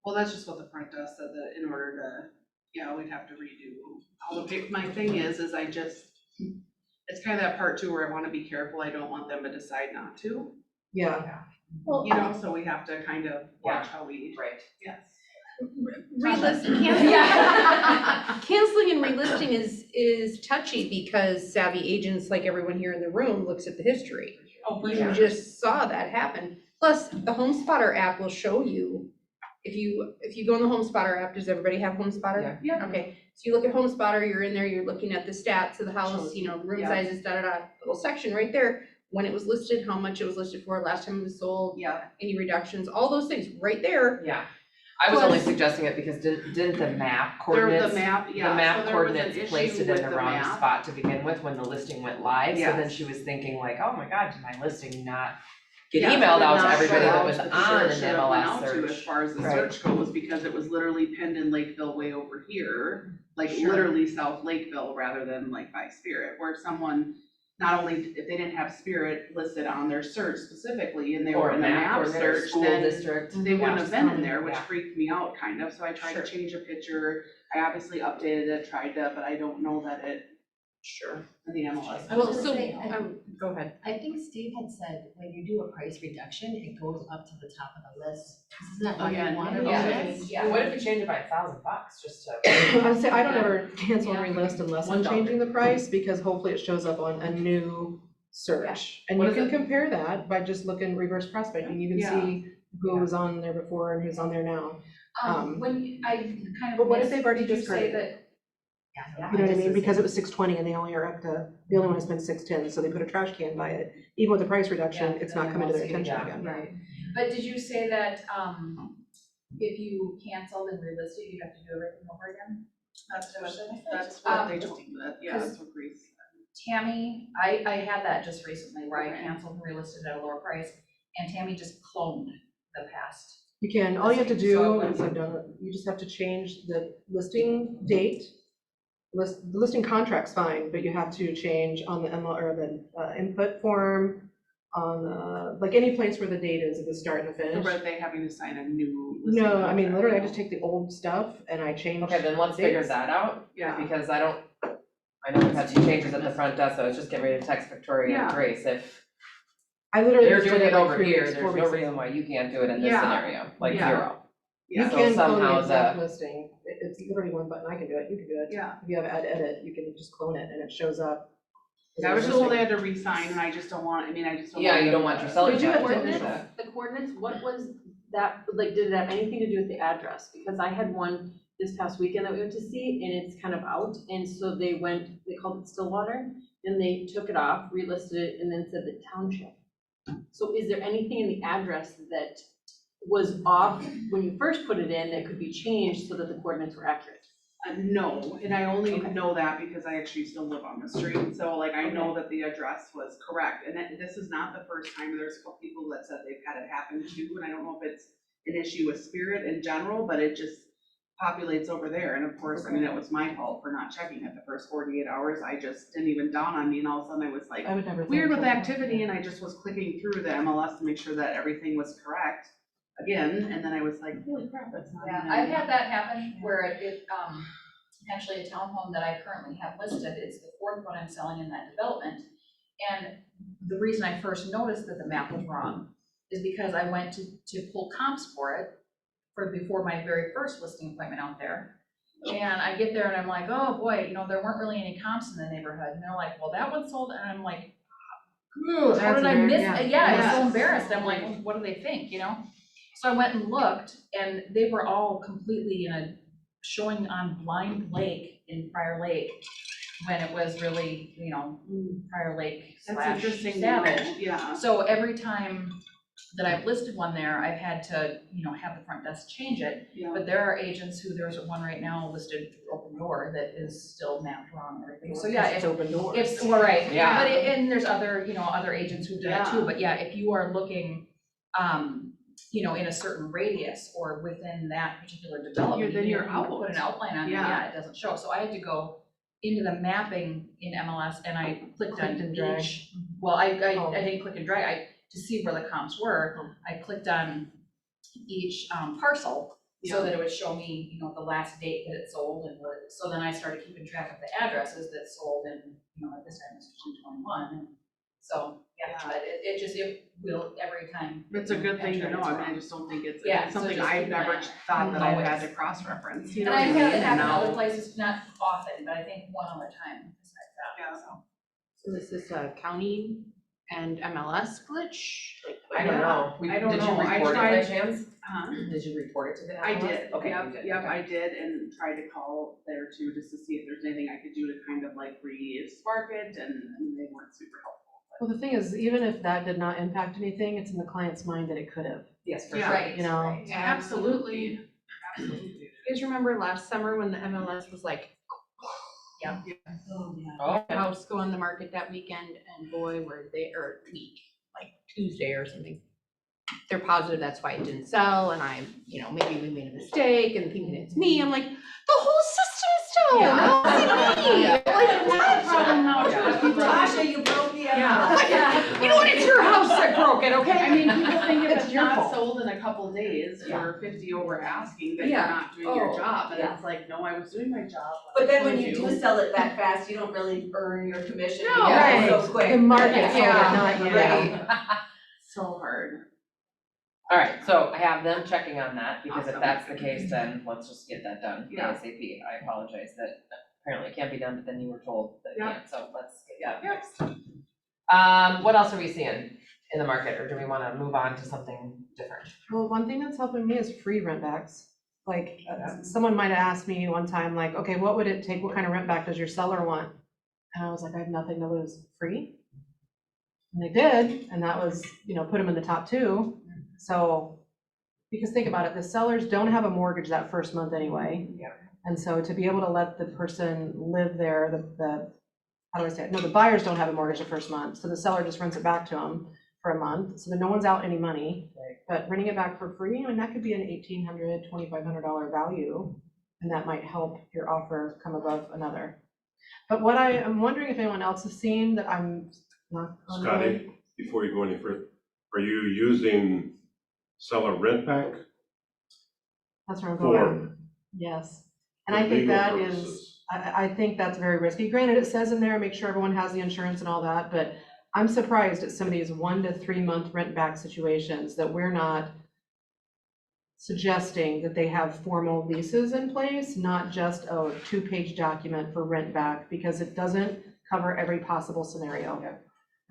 Well, that's just what the front desk said, that in order to, we'd have to redo all the paper. My thing is I just, it's kind of that part too where I want to be careful. I don't want them to decide not to, Yeah. Well, so we have to kind of watch how we, Right. yes. Canceling and relisting is touchy because savvy agents, like everyone here in the room, looks at the history. Oh, for You sure. just saw that happen. Plus, the Home Spotter app will show you, if you go in the Home Spotter app, does everybody have Home Spotter? Yeah. Okay, so you look at Home Spotter, you're in there, you're looking at the stats of the house, room Yeah. sizes, little section right there. When it was listed, how much it was listed for, last time it was sold, Yeah. any reductions, all those things right there. Yeah. I was only Plus- suggesting it because didn't the map The coordinates? map, yeah. The map so there was an coordinates issue placed it with in the wrong map. spot to begin with when the listing went live, so then Yes. she was thinking like, oh my god, did my listing not get Yeah, so emailed it out to not everybody show that was out, but on the an search should have went out MLS to search? as far as the Right. search goes, because it was literally pinned in Lakeville way over here, like Sure. literally South Lakeville rather than like by Spirit, where someone, not only if they didn't have Spirit listed on their search specifically and they Or were in the map, map or their search, school then district. they wouldn't have been in Yeah. there, which Yeah. freaked me out kind of, so I tried Sure. to change a picture. I obviously updated it, but I don't know that it, Sure. the MLS. Well, Well, so, say, go ahead. I think Steve had said when you do a price reduction, it goes up to the top of the list. Isn't that what yeah, you wanted? Yeah. What if we change it by $1,000 just to? I would say, I don't ever cancel and Yeah. relist unless I'm $1. changing the price, because hopefully it shows up on a new search. And What you is can it? compare that by just looking reverse prospecting, you can Yeah. see who was on there before and who's on there now. I kind of. But what if missed- they've already did you say discarded it? that? Yeah. You know what I mean? Because it was 620 and they only are up to, they only want to spend 610, so they put a trash can by it. Even with the price reduction, Yeah, it's then not they coming to won't their see it, attention yeah. again. Right, but did you say that, if you canceled and relisted, you have to do everything over again? That's what they told me, yeah, Because- that's what Grace said. Tammy, I had that just recently where I Okay. canceled and relisted at a lower price, and Tammy just cloned the past. You can, all you have to So do, what- once I've done it, you just have to change the listing date. The listing contract's fine, but you have to change on the ML or the input form, on like any place where the date is at the start and the Or finish. were they having to sign a new listing No, I mean, contract? literally, I just take the old stuff and I change. Okay, then let's figure dates. that out, Yeah. because I know we've had some changes at the front desk, so I was just getting ready to text Victoria and Yeah. Grace if I literally they're just doing did it like over 3 here, weeks, 4 there's no weeks reason ago. why you can't do it in this Yeah. scenario, like Yeah. zero. You Yeah. So can clone somehow the exact the- listing. It's literally one button. I can do it. You can do it. Yeah. If you have add edit, you can just clone it and it shows up. as I a was just told they listing. had to re-sign and I just don't want, I mean, I just don't Yeah, want. you them don't want to- your seller Did you tax have to coordinates, that. the coordinates, what was that, like, did it have anything to do with the address? Because I had one this past weekend that we went to see, and it's kind of out, and so they called it Stillwater, and they took it off, relisted it, and then said the township. So is there anything in the address that was off when you first put it in that could be changed so that the coordinates were accurate? No, and I only Okay. know that because I actually still live on the street, so like I know that the address was correct. And this is not the first time, there's a couple people that said they've had it happen too, and I don't know if it's an issue with Spirit in general, but it just populates over there. And of course, I mean, it was my fault for not checking it the first 48 hours. I just didn't even dawn on me, and all of a sudden I was like, I would never. weird think with so. activity, and I just was clicking through the MLS to make sure that everything was correct again, and then I was like, holy crap, that's not Yeah, even. I've had that happen where it, actually a townhome that I currently have listed is the fourth one I'm selling in that development. And the reason I first noticed that the map was wrong is because I went to pull comps for it before my very first listing appointment out there. And I get there and I'm like, oh boy, there weren't really any comps in the neighborhood. And they're like, well, that one sold, and I'm like, how That's did I miss? embarrassing. Yeah, I was so Yes. embarrassed. I'm like, what do they think, So I went and looked, and they were all completely showing on Blind Lake in Prior Lake, when it was really, Prior Lake That's / interesting. Savage. Yeah. So every time that I've listed one there, I've had to, have the front desk change it. Yeah. But there are agents who, there's one right now listed through Open Door that is still mapped wrong and everything. So yeah, It's open doors. it's, well, right, Yeah. but and there's other, other agents who've done it too, Yeah. but yeah, if you are looking, in a certain radius or within that particular development. Then you're even if you out. Put an outline on it, Yeah. it doesn't show, so I had to go into the mapping in MLS and I clicked on Clicked and dragged. each, well, I Oh. didn't click and drag, to see where the comps were, I clicked on each parcel so that it would show me, the last date that it sold and so then I started keeping track of the addresses that sold in, at this time it was 2021. And so, but it will every time. It's a good thing to enter it, know. it's I mean, I wrong. just don't think it's Yeah, it's so something just I've keep an eye never on it. thought that I've had Always. to cross-reference, you And know I've what I had it mean? happen And other now, places, not often, but I think one other time besides that, Yeah. so. So is this a county and MLS glitch? I don't know. I don't Did you know. I report it by tried- chance? huh? Did you report it to the I MLS? did, Okay, you did, yep, okay. I did, and tried to call there too, just to see if there's anything I could do to kind of like re-spark it, and they weren't super helpful. Well, the thing is, even if that did not impact anything, it's in the client's mind that it could have. Yes, for Yeah. sure. Right, You know. right. Absolutely, absolutely. You guys remember last summer when the MLS was like, Oh, yeah. house go on the market that weekend, and boy, were they, or week, like Tuesday or something. They're positive that's why it didn't sell, and maybe we made a mistake and thinking it's me. I'm like, the whole system's down. Yeah. How is it me? Yeah. Like, it's not a problem now. Yeah. People- Tasha, you broke the broke it, okay? I mean, people think if It's it's your not fault. sold in a couple days Yeah. or 50 over asking, that you're Yeah. not doing your Oh, job, and yeah. it's like, no, I was doing my job. But then when told you do sell it that fast, you don't really earn your commission No, because it's right. so quick. The market sold it, Yeah, not you. right. So hard. All right, so I have them checking on that, because if Awesome. that's the case, then let's just get that done Yeah. ASAP. I apologize that apparently it can't be done, but then you were told that it Yeah. can't, so let's get that Yeah. fixed. What else are we seeing in the market, or do we wanna move on to something different? Well, one thing that's helping me is free rent backs. Like, someone might have asked me one time, like, okay, what would it take, what kind of rent back does your seller want? And I was like, I have nothing to lose, free? And they did, and that was, put them in the top 2. So, because think about it, the sellers don't have a mortgage that first month anyway. Yeah. And so to be able to let the person live there, how do I say it? No, the buyers don't have a mortgage the first month, so the seller just rents it back to them for a month, so that no one's out any money. Right. But renting it back for free, that could be an $1,800, $2,500 value, and that might help your offer come above another. But what I'm wondering if anyone else has seen that I'm not. Scotty, before you go any further, are you using seller rent back? That's where I'm For- going. Yes. And I for think legal that purposes? is, I think that's very risky. Granted, it says in there, make sure everyone has the insurance and all that, but I'm surprised at some of these 1 to 3 month rent back situations that we're not suggesting that they have formal leases in place, not just a 2-page document for rent back, because it doesn't cover every possible scenario. Yeah.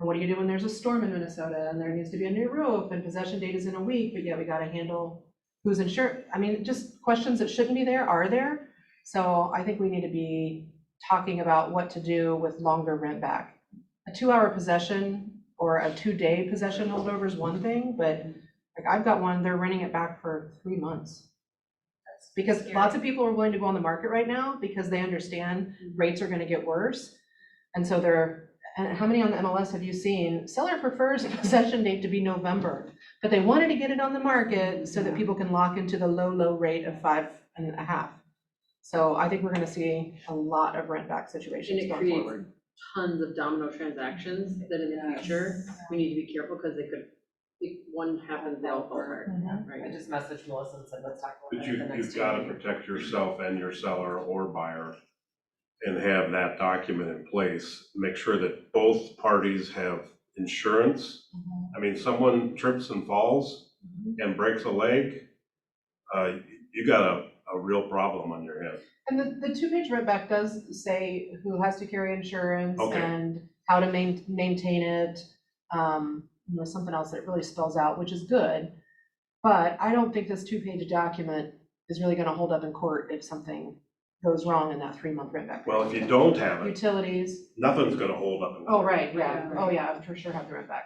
And what do you do when there's a storm in Minnesota and there needs to be a new roof and possession date is in a week, but yet we gotta handle who's insured? I mean, just questions that shouldn't be there are there. So I think we need to be talking about what to do with longer rent back. A 2-hour possession or a 2-day possession holdover is one thing, but like I've got one, they're renting it back for 3 months. Because lots of people are willing to go on the market right now because they understand rates are gonna get worse. And so and how many on the MLS have you seen? Seller prefers a possession date to be November, but they wanted to get it on the market so that people can lock into the low rate of 5.5. So I think we're gonna see a lot of rent back And situations it going creates forward. tons of domino transactions that in the future, we need to be careful because if one happens, they all fall apart. I just messaged Melissa and said, let's talk about But that at the next you've got to meeting. protect yourself and your seller or buyer and have that document in place. Make sure that both parties have insurance. I mean, someone trips and falls and breaks a leg, you got a real problem on your hands. And the 2-page rent back does say who has to carry insurance Okay. and how to maintain it. Something else that it really spells out, which is good. But I don't think this 2-page document is really gonna hold up in court if something goes wrong in that 3-month rent back. Well, if you don't have it, Utilities, nothing's gonna hold up. oh, right, yeah, oh, yeah, for sure have the rent back.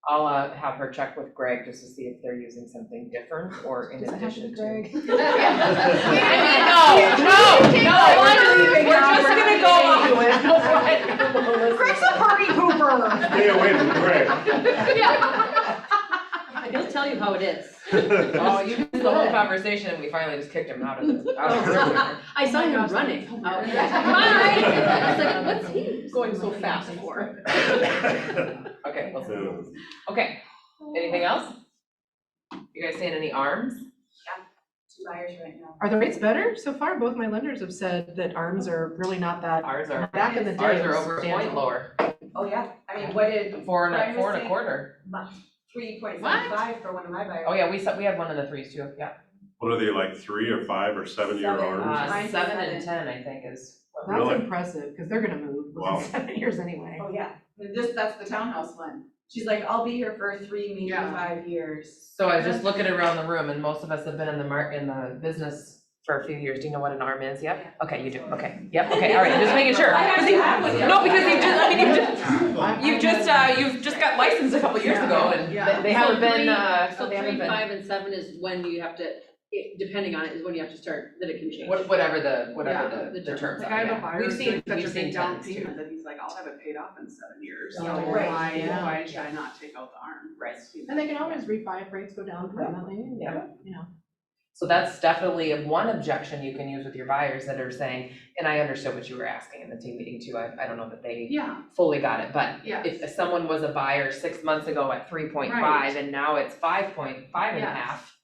I'll have her check with Greg just to see if they're using something different or in Does it have to be addition to. Greg? I mean, no, we're just gonna go on with. Greg's a party pooper. Stay away from Greg. He'll tell you how it is. Oh, you did the whole conversation and we finally just kicked him out of the room. I saw him running. Out. I was like, what's he going so fast for? Okay, okay, anything else? You guys seeing any arms? 2 buyers right now. Are the rates better? So far, both my lenders have said that ARMs are really not that. Ours are, Back in the day, ours it are was over a point substantial. lower, Oh, yeah, I mean, what did? 4.25. 3.75 for one of my buyers. Oh, yeah, we had one in the 3s too, yeah. What are they, like 3 or 5 or 7-year 7. arms? Mine's 7 7. and 10, I think is. what That's Really? impressive, because they're gonna move Wow. within 7 years anyway. Oh, yeah, that's the townhouse one. She's like, I'll be here for 3, maybe Yeah. 5 years. So I was just looking around the room and most of us have been in the business for a few years. Do you know what an arm is? Yep. Okay, you do. Okay. Yep. Okay. All right. Just making sure. No, because you've just got licensed a couple years ago and they haven't been. So 3, 5, and 7 is when you have to, depending on it, is when you have to start, that it can change. Whatever the the terms Like are. I have a Yeah. buyer We've who's seen doing such a big down tens too. payment that he's like, I'll have it paid off in 7 years. So Oh, right. why should I not take out the arm? Right. And they can always refi if rates go down permanently, Yeah. you know. So that's definitely one objection you can use with your buyers that are saying, and I understood what you were asking in the team meeting too, I don't know that they Yeah, fully got it, but yes. if someone was a buyer 6 months ago at 3.5 Right. and now it's 5.5 and a Yes. half,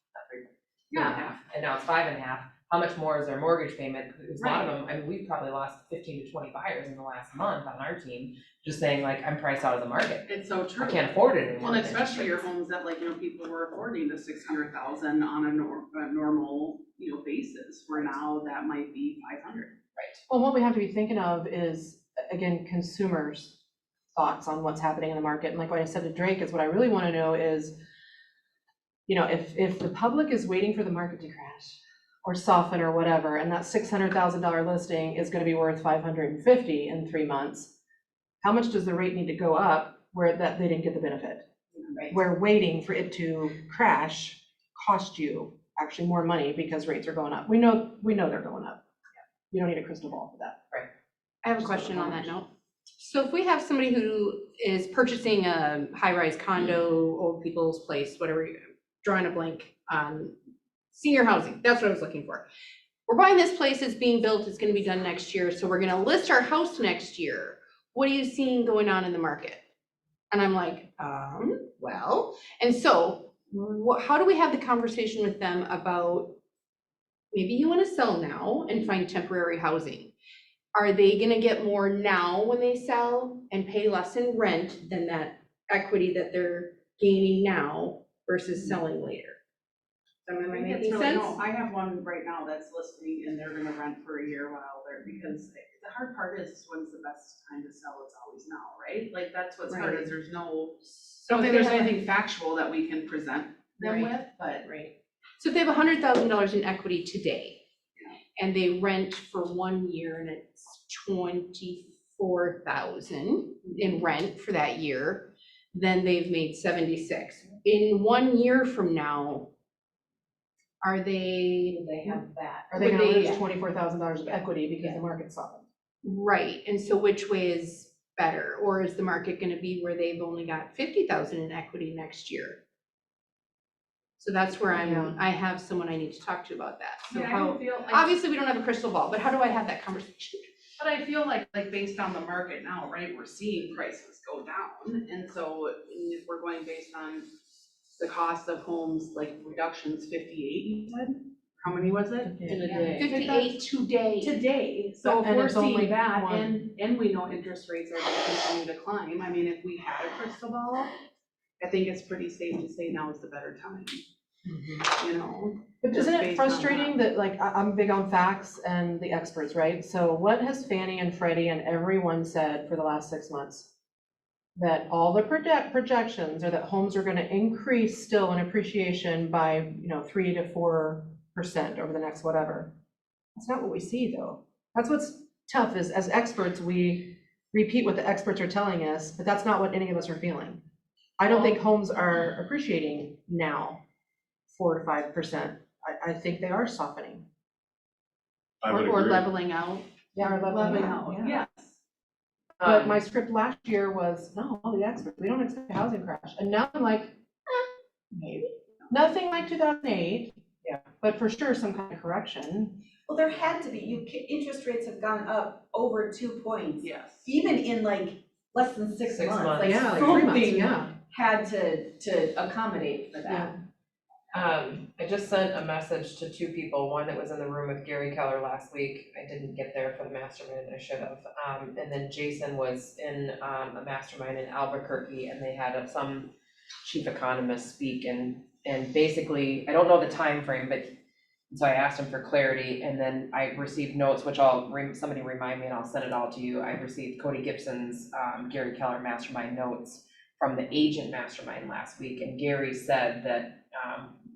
Yeah. and now it's 5.5, how much more is their mortgage payment? Because a lot of Right. them, I mean, we've probably lost 15 to 20 buyers in the last month on our team, just saying like, I'm priced out of the market. It's so true. I can't afford it anymore. Well, and with interest especially your rates. homes that like, people were affording the 600,000 on a normal, basis, where now that might be 500. Well, what we have to be thinking of is, again, consumers' thoughts on what's happening in the market. And like what I said to Drake is what I really want to know is, if the public is waiting for the market to crash or soften or whatever, and that $600,000 listing is going to be worth 550 in 3 months, how much does the rate need to go up where that they didn't get the benefit? Right. Where waiting for it to crash cost you actually more money because rates are going up. We know they're going up. You don't need a crystal ball for that. Right. I have a question on that note. So if we have somebody who is purchasing a high-rise condo, old people's place, whatever, drawing a blank on senior housing, that's what I was looking for. We're buying this place, it's being built, it's gonna be done next year, so we're gonna list our house next year. What are you seeing going on in the market? And I'm like, well, and so how do we have the conversation with them about maybe you wanna sell now and find temporary housing? Are they gonna get more now when they sell and pay less in rent than that equity that they're gaining now versus selling later? Am I making sense? No, I have one right now that's listing and they're gonna rent for a year while they're, because the hard part is when's the best time to sell, it's always now, right? Like, that's what's hard, Right. is there's no, I So don't if think they there's have- anything factual that we can present them Right. with, but. Right. So if they have $100,000 in equity today, and they rent for 1 year and it's 24,000 in rent for that year, then they've made 76. In 1 year from now, are they? They have that. Are they Would gonna they- lose $24,000 of equity because the market's softened? Right, and so which way is better? Or is the market gonna be where they've only got 50,000 in equity next year? So that's where I have someone I need to talk to about that. So Yeah, I how, don't feel like. obviously, we don't have a crystal ball, but how do I have that conversation? But I feel like based on the market now, right, we're seeing prices go down, and so if we're going based on the cost of homes, like reductions 58, you said? How many was it? In a day. 58 today. Today, so if And we're it's only seeing that, one. and we know interest rates are gonna continue to climb, I mean, if we had a crystal ball, I think it's pretty safe to say now is the better time, But Just isn't it based on frustrating that, like, I'm big on facts and the experts, right? So what has Fannie and Freddie and everyone said for the last 6 months? That all the projections are that homes are gonna increase still in appreciation by, 3 to 4% over the next whatever. That's not what we see, though. That's what's tough, is as experts, we repeat what the experts are telling us, but that's not what any of us are feeling. I don't think homes are appreciating now 4 to 5%. I think they are softening. I would Or agree. leveling out. Yeah, or leveling out, yeah. yes. But my script last year was, no, all the experts, we don't expect a housing crash. And now I'm like, maybe. Nothing like 2008. Yeah. But for sure, some kind of correction. Well, there had to be, interest rates have gone up over 2 points, Yes. even in like less than 6 6 months. months. Like Yeah, like 3 months, something yeah. had to accommodate for that. I just sent a message to 2 people, one that was in the room with Gary Keller last week. I didn't get there for the mastermind, I should have. And then Jason was in a mastermind in Albuquerque, and they had some chief economist speak, and basically, I don't know the time frame, but so I asked him for clarity, and then I received notes, which somebody remind me and I'll send it all to you. I received Cody Gibson's Gary Keller mastermind notes from the agent mastermind last week, and Gary said that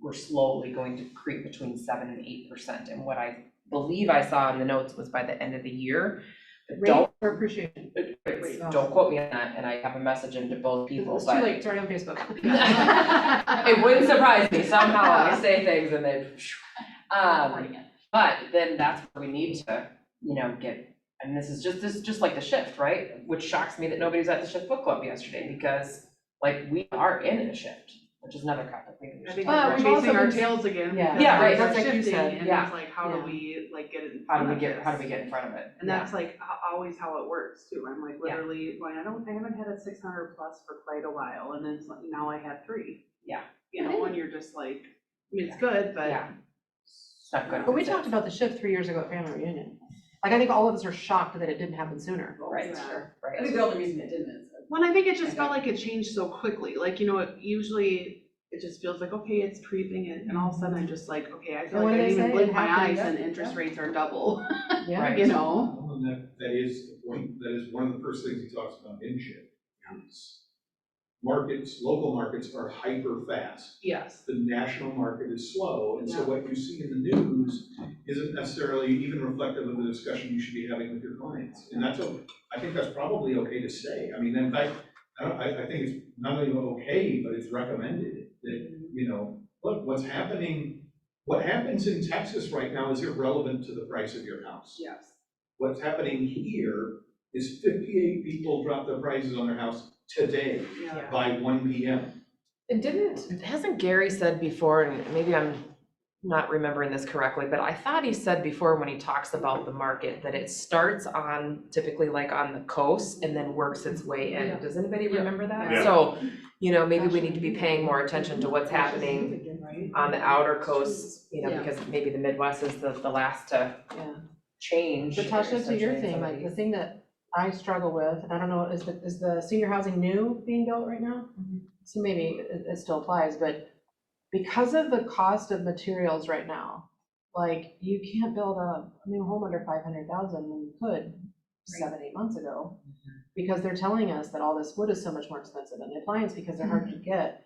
we're slowly going to creep between 7 and 8%. And what I believe I saw in the notes was by the end of the year. But Rate or appreciation? don't quote me on that, and I have a message into both people, It's too but late, it's already on Facebook. it wouldn't surprise me. Somehow I say things and then, but then that's where we need to, get, and this is just like the shift, right? Which shocks me that nobody's at the Shift Book Club yesterday, because like we are in a shift. which is another concept maybe we I should think talk we're about. we've also chasing our been- tails again. Yeah. because Yeah, right, things are that's like you shifting, said. And Yeah. it's like, how Yeah. do we like get in How front do we of get, how do this? we get in front of it? And that's like always how it works too. I'm like Yeah. literally going, I haven't had a 600 plus for quite a while, and then it's like, now I have 3. Yeah. You know, and you're just like, I mean, it's good, but. Yeah. It's not good. But we talked about the shift 3 years ago at family reunion. Like, I think all of us are shocked that it didn't happen sooner. Right, Sure. right. I think the only reason it didn't is. Well, I think it just felt like it changed so quickly. Like, you know, usually it just feels like, okay, it's creeping in, and all of a sudden I'm just like, okay, I feel And what like do I they didn't even say? blink It my happened, eyes and yeah. interest rates are double, Yeah. Right. you know? Well, and that is the point, that is one of the first things he talks about in shift. is Markets, local markets are hyper fast. Yes. The national market is slow, and so what you see in the news isn't necessarily even reflective of the discussion you should be having with your clients. And that's okay. I think that's probably okay to say. I mean, in fact, I think it's not only okay, but it's recommended that, you know, look, what happens in Texas right now is irrelevant to the price of your house. Yes. What's happening here is 58 people dropped their prices on their house today Yeah. by 1 PM. And hasn't Gary said before, and maybe I'm not remembering this correctly, but I thought he said before when he talks about the market, that it starts on, typically like on the coast and then works its way in. Yeah. Does anybody remember that? Yeah. So, you know, maybe we need to be paying more attention to what's happening on the outer coasts, you know, Yeah. because maybe the Midwest is the last to Yeah. change. But Tasha, to your essentially in thing, some of like the these. thing that I struggle with, and I don't know, is the senior housing new being built right now? So maybe it still applies, but because of the cost of materials right now, like you can't build a new home under 500,000 when you could 7-8 months ago. Because they're telling us that all this wood is so much more expensive and the appliance because they're hard to get.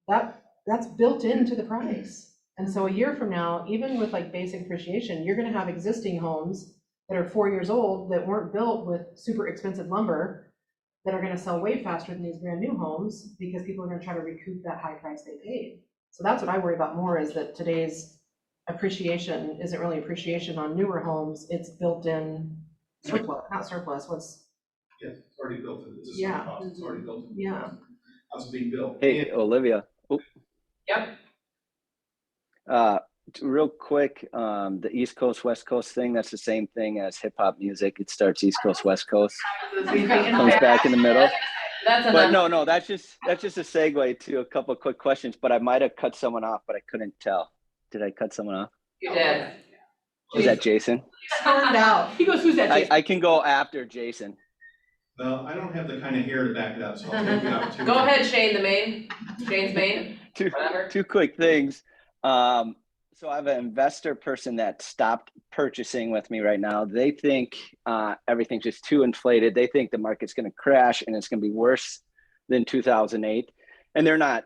That's built into the price. And so a year from now, even with like basic appreciation, you're gonna have existing homes that are 4 years old that weren't built with super expensive lumber that are gonna sell way faster than these brand new homes because people are gonna try to recoup that high price they paid. So that's what I worry about more, is that today's appreciation isn't really appreciation on newer homes, it's built in surplus, not surplus, what's, Yes, it's already built in, it's a Yeah. sunk cost, it's already built in. yeah. How's it being built? Hey, Olivia. Yep. Real quick, the East Coast, West Coast thing, that's the same thing as hip hop music. It starts East Coast, West Coast, comes back in the middle. That's But enough. no, that's just a segue to a couple of quick questions, but I might have cut someone off, but I couldn't tell. Did I cut someone off? You did. Was that Jason? Stormed out. He goes, who's that? Jason?" I can go after Jason. Well, I don't have the kind of hair to back it up, so I'll take the opportunity. Go ahead, Shane, Shane's main, whatever. Two quick things. So I have an investor person that stopped purchasing with me right now. They think everything's just too inflated. They think the market's going to crash and it's going to be worse than 2008. And they're not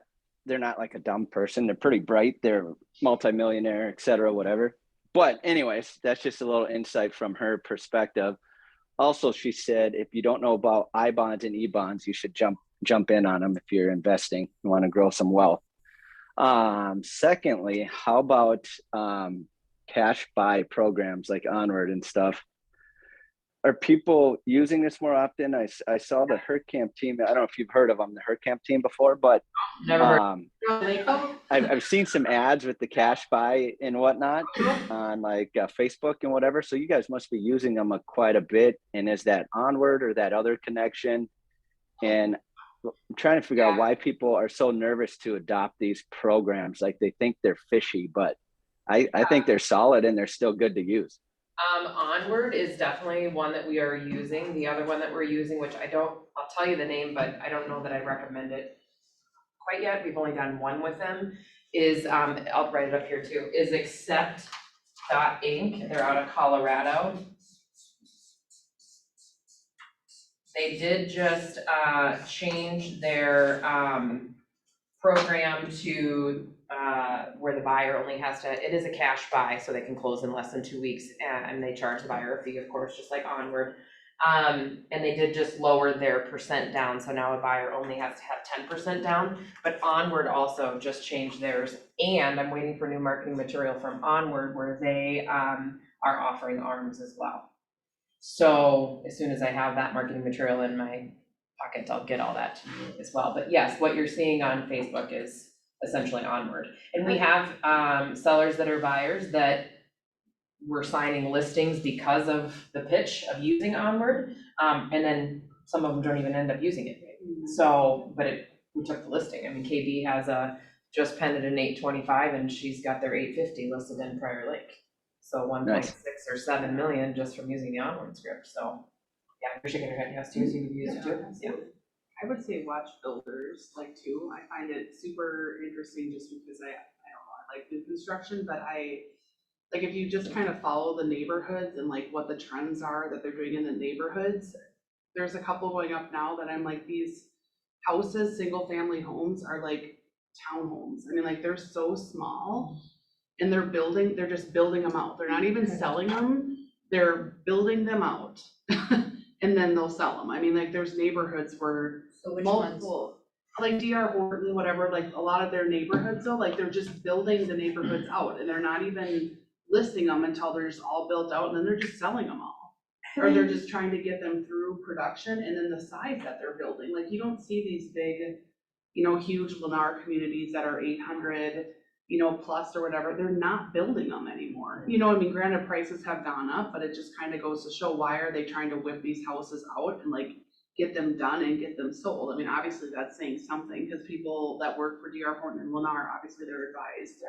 like a dumb person. They're pretty bright. They're multimillionaire, et cetera, whatever. But anyways, that's just a little insight from her perspective. Also, she said, if you don't know about I bonds and E bonds, you should jump in on them if you're investing and want to grow some wealth. Secondly, how about cash buy programs like Onward and stuff? Are people using this more often? I saw the Hurt Camp team. I don't know if you've heard of them, the Hurt Camp team before, but Never heard. I've seen some ads with the cash buy and whatnot on like Facebook and whatever. So you guys must be using them quite a bit. And is that Onward or that other connection? And I'm trying to figure out why people are so nervous to adopt these programs. Like they think they're fishy, but I think they're solid and they're still good to use. Onward is definitely one that we are using. The other one that we're using, which I'll tell you the name, but I don't know that I recommend it quite yet. We've only done one with them, is, I'll write it up here too, is Accept.Inc. They're out of Colorado. They did just change their program to where the buyer only has to, it is a cash buy, so they can close in less than 2 weeks, and they charge the buyer a fee, of course, just like Onward. And they did just lower their percent down, so now a buyer only has to have 10% down, but Onward also just changed theirs, and I'm waiting for new marketing material from Onward where they are offering ARMs as well. So as soon as I have that marketing material in my pocket, I'll get all that to you as well. But yes, what you're seeing on Facebook is essentially Onward. And we have sellers that are buyers that were signing listings because of the pitch of using Onward. And then some of them don't even end up using it. So, but we took the listing. I mean, KB has just penned it an 825 and she's got their 850 listed in Prior Lake. So 1.6 or 7 million just from using the Onward script. So yeah, you're shaking your head yes too, so you've used it too. Yeah. I would say watch builders like too. I find it super interesting just because I don't know, I like new construction, but like if you just kind of follow the neighborhoods and like what the trends are that they're doing in the neighborhoods, there's a couple going up now that I'm like, these houses, single family homes are like townhomes. I mean, like they're so small and they're just building them out. They're not even selling them, they're building them out. And then they'll sell them. I mean, like there's neighborhoods where multiple, like DR Horton, whatever, like a lot of their neighborhoods though, like they're just building the neighborhoods out and they're not even listing them until they're just all built out and then they're just selling them all. Or they're just trying to get them through production and then the size that they're building. Like you don't see these big, huge Lennar communities that are 800, plus or whatever. They're not building them anymore. I mean, granted prices have gone up, but it just kind of goes to show why are they trying to whip these houses out and like get them done and get them sold. I mean, obviously that's saying something because people that work for DR Horton and Lennar, obviously they're advised.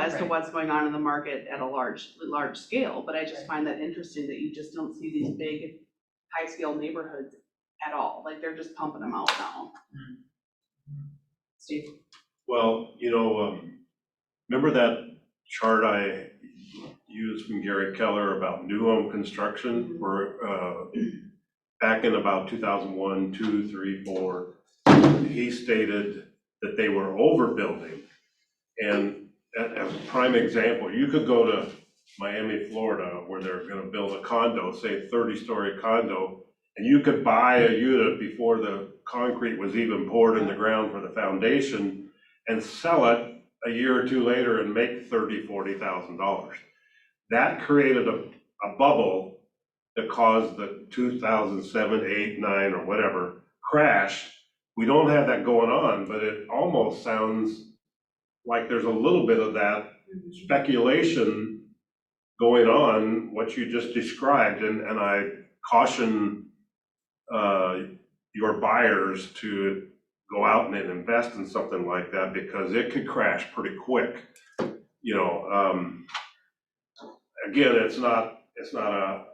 As to what's going on in the market at a large scale, but I just find that interesting that you just don't see these big, high-scale neighborhoods at all, like they're just pumping them out now. Steve? Well, remember that chart I used from Gary Keller about new home construction, where back in about 2001, 2, 3, 4, he stated that they were overbuilding. And as a prime example, you could go to Miami, Florida, where they're gonna build a condo, say a 30-story condo, and you could buy a unit before the concrete was even poured in the ground for the foundation and sell it a year or two later and make $30,000, $40,000. That created a bubble that caused the 2007, 8, 9, or whatever crash. We don't have that going on, but it almost sounds like there's a little bit of that speculation going on, what you just described, and I caution your buyers to go out and invest in something like that because it could crash pretty quick. Again, it's not a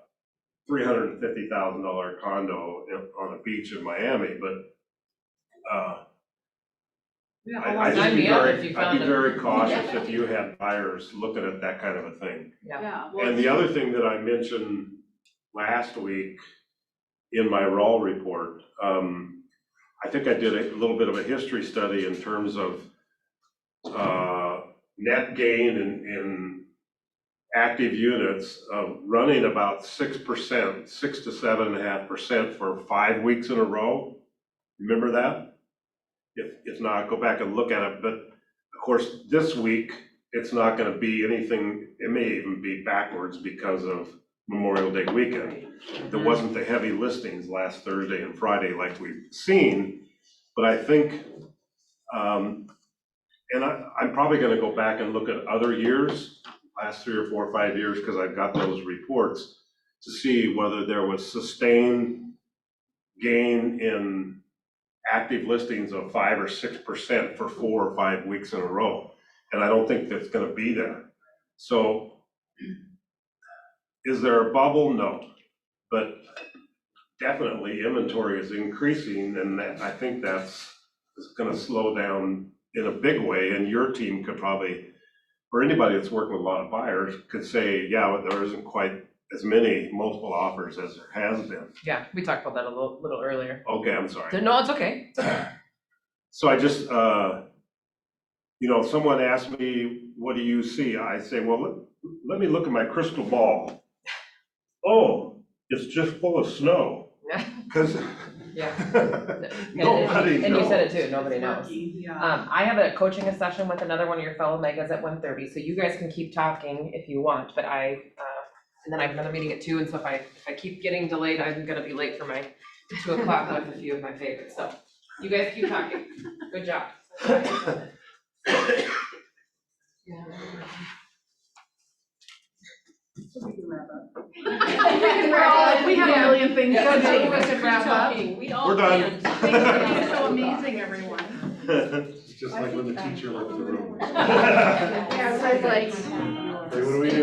$350,000 condo on a beach in Miami, but I'd be very cautious if you had buyers looking at that kind of a thing. Yeah. And the other thing that I mentioned last week in my raw report, I think I did a little bit of a history study in terms of net gain in active units of running about 6%, 6 to 7.5% for 5 weeks in a row. Remember that? If not, go back and look at it. But of course, this week, it's not going to be anything, it may even be backwards because of Memorial Day weekend. There wasn't the heavy listings last Thursday and Friday like we've seen, but I think, and I'm probably going to go back and look at other years, last 3 or 4 or 5 years, because I've got those reports to see whether there was sustained gain in active listings of 5 or 6% for 4 or 5 weeks in a row. And I don't think that's going to be there. So is there a bubble? No, but definitely inventory is increasing, and I think that's going to slow down in a big way. And your team could probably, or anybody that's working with a lot of buyers, could say, yeah, but there isn't quite as many multiple offers as there has been. Yeah, we talked about that a little earlier. Okay, I'm sorry. No, it's okay. It's okay. So I just, someone asked me, what do you see? I say, well, let me look at my crystal ball. Oh, it's just full of snow. Yeah. Because Yeah. nobody knows. And you said it too, nobody knows. Yeah. I have a coaching session with another one of your fellow megas at 1:30, so you guys can keep talking if you want, but and then I have another meeting at 2, and so if I keep getting delayed, I'm gonna be late for my 2 o'clock with a few of my favorites, so you guys keep talking. Good job. We're all like, we have a million things to do, we can wrap up. We all We're done. can. Thank you, so amazing, everyone. It's just like when the teacher left the room. Yeah, so it's like. Hey, what do we do?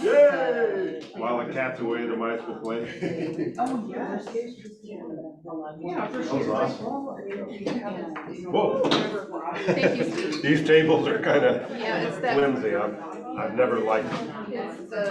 Yay! While the cat's away, the mice will play. Oh, yeah. Yeah, for That was sure. awesome. Whoa. Thank you, Steve. These tables are kind of Yeah, it's that. flimsy. I've never liked them. It's the